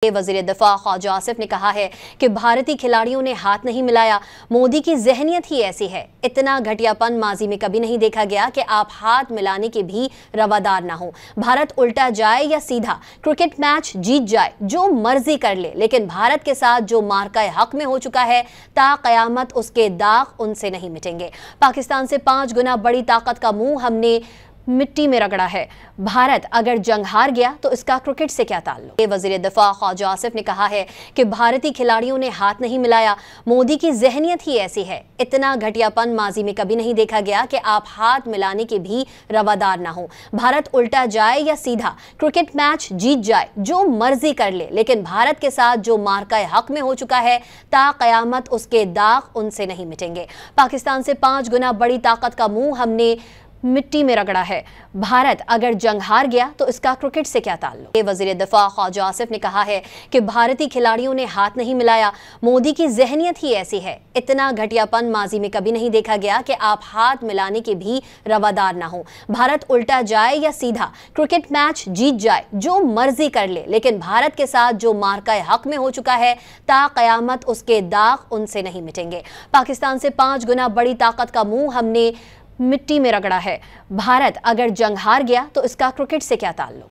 वज़ीर दिफा ख्वाजा आसिफ ने कहा है कि भारतीय खिलाड़ियों ने हाथ नहीं मिलाया। मोदी की जहनियत ही ऐसी है। इतना घटियापन माजी में कभी नहीं देखा गया कि आप हाथ मिलाने के भी रवादार ना हो। भारत उल्टा जाए या सीधा क्रिकेट मैच जीत जाए, जो मर्जी कर ले, लेकिन भारत के साथ जो मार्का हक में हो चुका है, ता कयामत उसके दाग उनसे नहीं मिटेंगे। पाकिस्तान से 5 गुना बड़ी ताकत का मुंह हमने मिट्टी में रगड़ा है। भारत अगर जंग हार गया तो इसका क्रिकेट से क्या ताल्लुक। वज़ीर दिफा ख्वाजा आसिफ ने कहा है कि भारतीय खिलाड़ियों ने हाथ नहीं मिलाया। मोदी की जहनियत ही ऐसी है। इतना घटियापन माजी में कभी नहीं देखा गया कि आप हाथ मिलाने के भी रवादार ना हो। भारत उल्टा जाए या सीधा क्रिकेट मैच जीत जाए, जो मर्जी कर ले, लेकिन भारत के साथ जो मार्का हक में हो चुका है, ता कयामत उसके दाग उनसे नहीं मिटेंगे। पाकिस्तान से 5 गुना बड़ी ताकत का मुंह हमने मिट्टी में रगड़ा है। भारत अगर जंग हार गया तो इसका क्रिकेट से क्या ताल्लुक। वज़ीर दिफा ख्वाजा आसिफ ने कहा है कि भारतीय खिलाड़ियों ने हाथ नहीं मिलाया। मोदी की जहनियत ही ऐसी है। इतना घटियापन माजी में कभी नहीं देखा गया कि आप हाथ मिलाने के भी रवादार ना हो। भारत उल्टा जाए या सीधा क्रिकेट मैच जीत जाए, जो मर्जी कर ले, लेकिन भारत के साथ जो मार्का हक में हो चुका है, ता कयामत उसके दाग उनसे नहीं मिटेंगे। पाकिस्तान से 5 गुना बड़ी ताकत का मुंह हमने मिट्टी में रगड़ा है। भारत अगर जंग हार गया तो इसका क्रिकेट से क्या ताल्लुक।